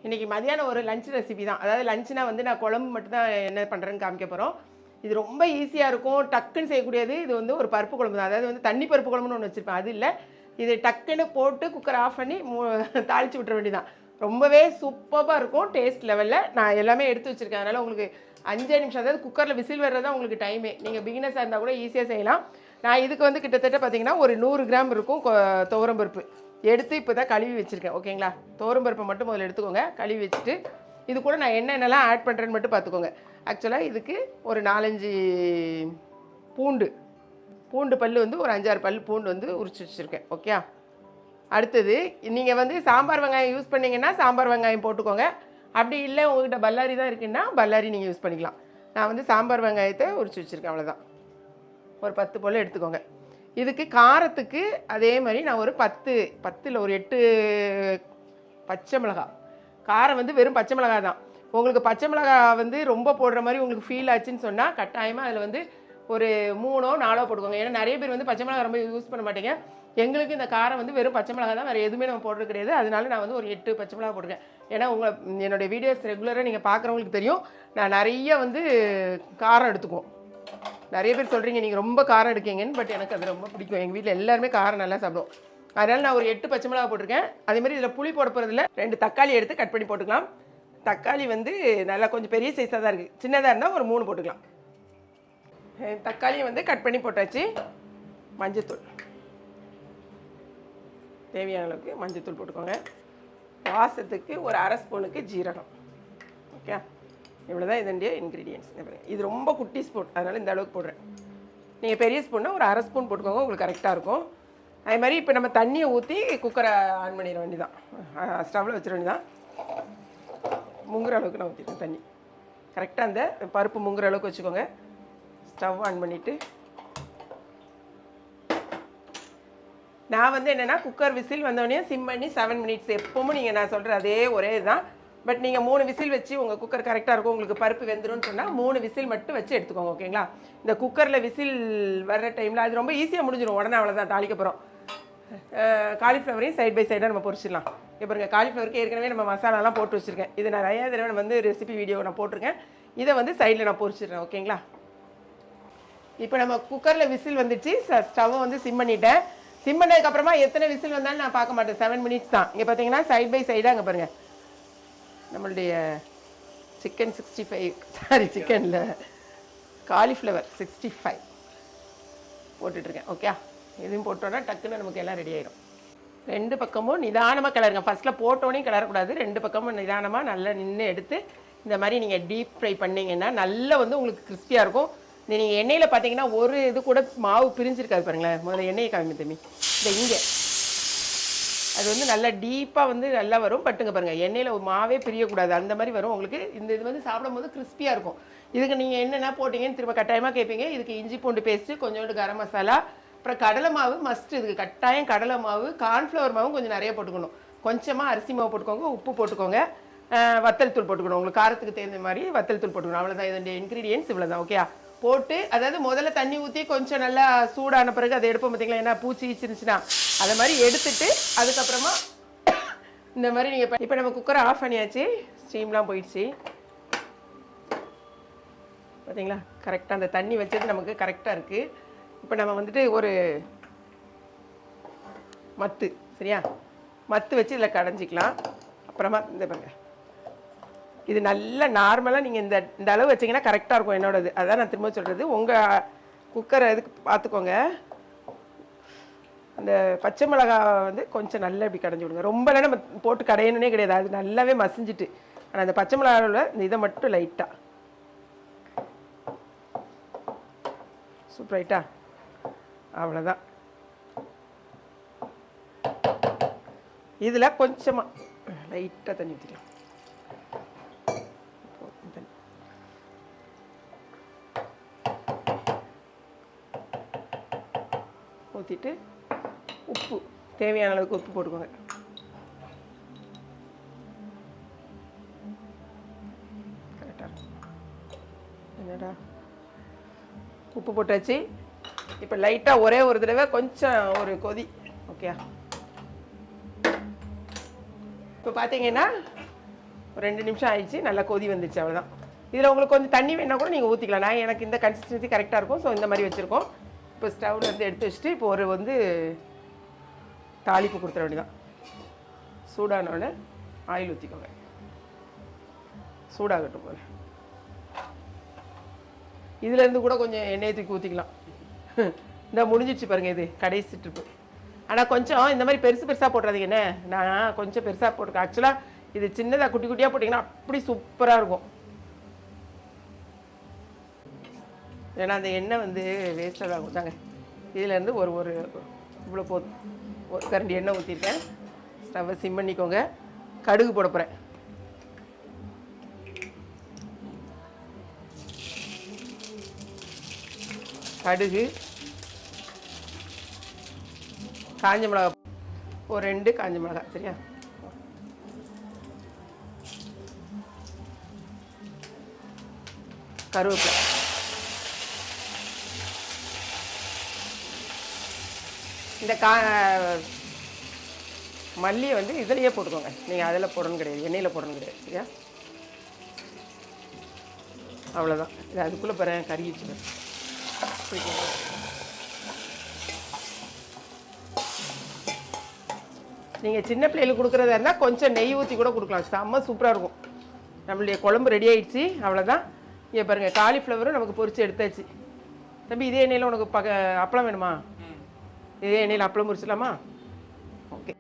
இன்றைக்கி மதியானம் ஒரு லஞ்ச் ரெசிபி தான். அதாவது லஞ்சுனா வந்து நான் குழம்பு மட்டும் தான் என்ன பண்ணுறேன்னு காமிக்க போகிறோம். இது ரொம்ப ஈஸியாக இருக்கும், டக்குன்னு செய்யக்கூடியது. இது வந்து ஒரு பருப்பு குழம்பு தான். அதாவது வந்து தண்ணி பருப்பு குழம்புன்னு ஒன்று வச்சுருப்பேன், அது இல்லை. இது டக்குன்னு போட்டு குக்கர் ஆஃப் பண்ணி தாளித்து விட்டுற வேண்டியதான். ரொம்பவே சூப்பராக இருக்கும் டேஸ்ட் லெவலில். நான் எல்லாமே எடுத்து வச்சுருக்கேன். அதனால் உங்களுக்கு 5 நிமிஷம், அதாவது குக்கரில் விசில் வர்றது தான் உங்களுக்கு டைமே. நீங்கள் பிகினஸாக இருந்தால் கூட ஈஸியாக செய்யலாம். நான் இதுக்கு வந்து கிட்டத்தட்ட பார்த்தீங்கன்னா ஒரு 100 கிராம் இருக்கும் துவரம்பருப்பு எடுத்து இப்போ தான் கழுவி வச்சுருக்கேன். ஓகேங்களா? துவரம்பருப்பை மட்டும் முதல்ல எடுத்துக்கோங்க. கழுவி வச்சுட்டு இது கூட நான் என்னென்னலாம் ஆட் பண்ணுறேன்னு மட்டும் பார்த்துக்கோங்க. ஆக்சுவலாக இதுக்கு ஒரு 4-5 பூண்டு பல் வந்து ஒரு 5-6 பல் பூண்டு வந்து உரிச்சு வச்சுருக்கேன். ஓகே. அடுத்தது நீங்கள் வந்து சாம்பார் வெங்காயம் யூஸ் பண்ணிங்கன்னா சாம்பார் வெங்காயம் போட்டுக்கோங்க. அப்படி இல்லை உங்கள்கிட்ட பல்லாரி தான் இருக்குன்னா பல்லாரி நீங்கள் யூஸ் பண்ணிக்கலாம். நான் வந்து சாம்பார் வெங்காயத்தை உரிச்சு வச்சுருக்கேன், அவ்வளோதான். ஒரு 10 போல் எடுத்துக்கோங்க. இதுக்கு காரத்துக்கு அதே மாதிரி நான் ஒரு 10 இல்லை ஒரு 8 பச்சை மிளகா. காரம் வந்து வெறும் பச்சை மிளகா தான். உங்களுக்கு பச்சை மிளகா வந்து ரொம்ப போடுற மாதிரி உங்களுக்கு ஃபீல் ஆச்சுன்னு சொன்னால் கட்டாயமாக அதில் வந்து ஒரு 3-4 போட்டுக்கோங்க. ஏன்னா நிறைய பேர் வந்து பச்சை மிளகா ரொம்ப யூஸ் பண்ண மாட்டேங்க. எங்களுக்கு இந்த காரம் வந்து வெறும் பச்சை மிளகா தான், வேறு எதுவுமே நம்ம போடுறது கிடையாது. அதனால நான் வந்து ஒரு 8 பச்சை மிளகா போட்டிருக்கேன். ஏன்னா என்னுடைய வீடியோஸ் ரெகுலராக நீங்கள் பார்க்குறவங்களுக்கு தெரியும், நான் நிறைய வந்து காரம் எடுத்துக்குவோம். நிறைய பேர் சொல்கிறீங்க நீங்கள் ரொம்ப காரம் எடுக்கீங்கன்னு, பட் எனக்கு அது ரொம்ப பிடிக்கும். எங்கள் வீட்டில் எல்லாருமே காரம் நல்லா சாப்பிடுவோம். அதனால் நான் ஒரு 8 பச்சை மிளகா போட்டிருக்கேன். அதேமாதிரி இதில் புளி போட போகிறதில்ல. 2 தக்காளி எடுத்து கட் பண்ணி போட்டுக்கலாம். தக்காளி வந்து நல்லா கொஞ்சம் பெரிய சைஸாக தான் இருக்குது. சின்னதாக இருந்தால் ஒரு 3 போட்டுக்கலாம். தக்காளியை வந்து கட் பண்ணி போட்டாச்சு. மஞ்சத்தூள் தேவையான அளவுக்கு மஞ்சத்தூள் போட்டுக்கோங்க. வாசத்துக்கு ஒரு 1/2 ஸ்பூனுக்கு ஜீரகம். ஓகே, இவ்வளோ தான் இதனுடைய இன்க்ரீடியன்ட்ஸ். இது ரொம்ப குட்டி ஸ்பூன், அதனால் இந்த அளவுக்கு போடுறேன். நீங்கள் பெரிய ஸ்பூன்னா ஒரு 1/2 ஸ்பூன் போட்டுக்கோங்க, உங்களுக்கு கரெக்டாக இருக்கும். அதே மாதிரி இப்போ நம்ம தண்ணியை ஊற்றி குக்கரை ஆன் பண்ணிட வேண்டியதான். ஸ்டவ்வில் வச்சிட வேண்டியதான். முங்குற அளவுக்கு நான் ஊற்றிட்டேன் தண்ணி. கரெக்டாக அந்த பருப்பு முங்குற அளவுக்கு வச்சுக்கோங்க. ஸ்டவ் ஆன் பண்ணிவிட்டு நான் வந்து என்னென்னா குக்கர் விசில் வந்தோடனே சிம் பண்ணி 7 மினிட்ஸ் எப்பவும் நீங்கள் நான் சொல்கிற அதே ஒரே இதுதான். பட் நீங்கள் 3 விசில் வச்சு உங்கள் குக்கர் கரெக்டாக இருக்கும், உங்களுக்கு பருப்பு வெந்துரும்னு சொன்னால் 3 விசில் மட்டும் வச்சு எடுத்துக்கோங்க. ஓகேங்களா? இந்த குக்கரில் விசில் வர்ற டைமில் அது ரொம்ப ஈஸியாக முடிஞ்சிடும். உடனே அவ்வளோதான் தாளிக்க போகிறோம். காலிஃப்ளவரையும் சைட் பை சைடாக நம்ம பொரிச்சிடலாம். இப்போ பாருங்கள், காலிஃப்ளவருக்கு ஏற்கனவே நம்ம மசாலாலாம் போட்டு வச்சுருக்கேன். இது நான் நிறையா தடவை வந்து ரெசிபி வீடியோ நான் போட்டிருக்கேன். இதை வந்து சைடில் நான் பொரிச்சிடுறேன். ஓகேங்களா? இப்போ நம்ம குக்கரில் விசில் வந்துச்சு. ஸ்டவ்வை வந்து சிம் பண்ணிட்டேன். சிம் பண்ணதுக்கப்புறமா எத்தனை விசில் வந்தாலும் நான் பார்க்க மாட்டேன். 7 மினிட்ஸ் தான். இங்கே பார்த்தீங்கன்னா சைட் பை சைடாக அங்கே பாருங்கள் நம்மளுடைய சிக்கன் 65 சிக்கனில் காலிஃப்ளவர் 65 போட்டுட்ருக்கேன். ஓகே, எதுவும் போட்டோன்னா டக்குன்னு நமக்கு எல்லாம் ரெடி ஆகிடும். 2 பக்கமும் நிதானமாக கிளறுங்க. ஃபஸ்ட்டில் போட்டோன்னே கிளறக்கூடாது. 2 பக்கமும் நிதானமாக நல்லா நின்று எடுத்து இந்த மாதிரி நீங்கள் டீப் ஃப்ரை பண்ணிங்கன்னா நல்லா வந்து உங்களுக்கு கிறிஸ்பியாக இருக்கும். நீங்கள் எண்ணெயில் பார்த்தீங்கன்னா ஒரு இது கூட மாவு பிரிஞ்சிருக்காது பாருங்களேன். முதல்ல எண்ணெயை காமி தம்பி. இந்த இங்கே அது வந்து நல்லா டீப்பாக வந்து நல்லா வரும். பட்டுங்க பாருங்கள், எண்ணெயில் மாவே பிரியக்கூடாது, அந்த மாதிரி வரும் உங்களுக்கு. இந்த இது வந்து சாப்பிடும் போது கிறிஸ்பியாக இருக்கும். இதுக்கு நீங்கள் என்னென்ன போட்டிங்கன்னு திரும்ப கட்டாயமாக கேட்பீங்க. இதுக்கு இஞ்சி பூண்டு பேஸ்ட்டு, கொஞ்சோண்டு கரம் மசாலா, அப்புறம் கடலை மாவு மஸ்ட். இதுக்கு கட்டாயம் கடலை மாவு, கார்ன்ஃப்ளவர் மாவும் கொஞ்சம் நிறைய போட்டுக்கணும். கொஞ்சமாக அரிசி மாவு போட்டுக்கோங்க, உப்பு போட்டுக்கோங்க, வத்தல் தூள் போட்டுக்கணும். உங்களுக்கு காரத்துக்கு தகுந்த மாதிரி வத்தல் தூள் போட்டுக்கணும். அவ்வளோதான் இதனுடைய இன்க்ரீடியன்ஸ், இவ்வளோ தான். ஓகே, போட்டு அதாவது முதல்ல தண்ணி ஊற்றி கொஞ்சம் நல்லா சூடான பிறகு அதை எடுப்போம் பார்த்தீங்களா, ஏன்னா பூச்சி இருந்துச்சுன்னா அதை மாதிரி எடுத்துட்டு அதுக்கப்புறமா இந்த மாதிரி நீங்கள் இப்போ நம்ம குக்கரை ஆஃப் பண்ணியாச்சு. ஸ்டீம்லாம் போயிடுச்சு பார்த்தீங்களா. கரெக்டாக அந்த தண்ணி வச்சது நமக்கு கரெக்டாக இருக்குது. இப்போ நம்ம வந்துட்டு ஒரு மத்து, சரியா, மத்து வச்சு இதில் கடைஞ்சிக்கலாம். அப்புறமா இந்த பாருங்க, இது நல்லா நார்மலாக நீங்கள் இந்த அளவு வச்சிங்கன்னா கரெக்டாக இருக்கும் என்னோடது. அதான் நான் திரும்ப சொல்கிறது. உங்கள் குக்கரை இதுக்கு பார்த்துக்கோங்க. அந்த பச்சை மிளகா வந்து கொஞ்சம் நல்லா இப்படி கடைஞ்சி விடுங்க. ரொம்பலாம் நம்ம போட்டு கடையணுன்னே கிடையாது, அது நல்லாவே மசிஞ்சிட்டு. ஆனால் அந்த பச்சை மிளகாவில் இந்த இதை மட்டும் லைட்டாக சூப்பர் ரைட்டா, அவ்வளோதான். இதில் கொஞ்சமாக லைட்டாக தண்ணி ஊற்றிக்கலாம். ஊற்றிட்டு உப்பு தேவையான அளவுக்கு உப்பு போட்டுக்கோங்க. கரெக்டாக என்னடா உப்பு போட்டாச்சு. இப்போ லைட்டாக ஒரே ஒரு தடவை கொஞ்சம் ஒரு கொதி. ஓகே, இப்போ பார்த்தீங்கன்னா ஒரு 2 நிமிஷம் ஆயிடுச்சு, நல்லா கொதி வந்துச்சு, அவ்வளோதான். இதில் உங்களுக்கு கொஞ்சம் தண்ணி வேணால் கூட நீங்கள் ஊற்றிக்கலாம். நான் எனக்கு இந்த கன்சிஸ்டன்சி கரெக்டாக இருக்கும். ஸோ இந்த மாதிரி வச்சுருக்கோம். இப்போ ஸ்டவ்வில் வந்து எடுத்து வச்சுட்டு இப்போ ஒரு வந்து தாளிப்பு கொடுத்துட வேண்டியதான். சூடானோடனே ஆயில் ஊற்றிக்கோங்க. சூடாகட்டும் போல. இதுலேருந்து கூட கொஞ்சம் எண்ணெயை தூக்கி ஊற்றிக்கலாம். இந்த முடிஞ்சிடுச்சு பாருங்கள், இது கடைசி ட்ரிப்பு. ஆனால் கொஞ்சம் இந்த மாதிரி பெருசு பெருசாக போட்டுறாதீங்க. என்ன, நான் கொஞ்சம் பெருசாக போட்டிருக்கேன். ஆக்சுவலாக இது சின்னதாக குட்டி குட்டியாக போட்டிங்கன்னா அப்படி சூப்பராக இருக்கும். ஏன்னா அந்த எண்ணெய் வந்து வேஸ்ட்டாக ஆகும் தாங்க. இதிலேருந்து ஒரு ஒரு இவ்வளோ போதும், ஒரு கரண்டி எண்ணெய் ஊற்றிருக்கேன். ஸ்டவ்வை சிம் பண்ணிக்கோங்க. கடுகு போட போகிறேன். கடுகு, காஞ்ச மிளகா, ஒரு 2 காஞ்ச மிளகா, சரியா? கருவேப்பிலை, இந்த மல்லியை வந்து இதிலையே போட்டுக்கோங்க. நீங்கள் அதில் போடணும் கிடையாது, எண்ணெயில் போடணும் கிடையாது, சரியா? அவ்வளோதான். இது அதுக்குள்ளே பாரு கறிச்சு. நீங்கள் சின்ன பிள்ளைகளுக்கு கொடுக்குறதா இருந்தால் கொஞ்சம் நெய் ஊற்றி கூட கொடுக்கலாம். செம்ம சூப்பராக இருக்கும். நம்மளுடைய குழம்பு ரெடி ஆகிடுச்சு, அவ்வளோதான். இங்கே பாருங்கள், காலிஃப்ளவரும் நமக்கு பொரித்து எடுத்தாச்சு. தம்பி, இதே எண்ணெயில் உனக்கு அப்பளம் வேணுமா? இதே எண்ணெயில் அப்பளம் பொரிச்சிடலாமா? ஓகே.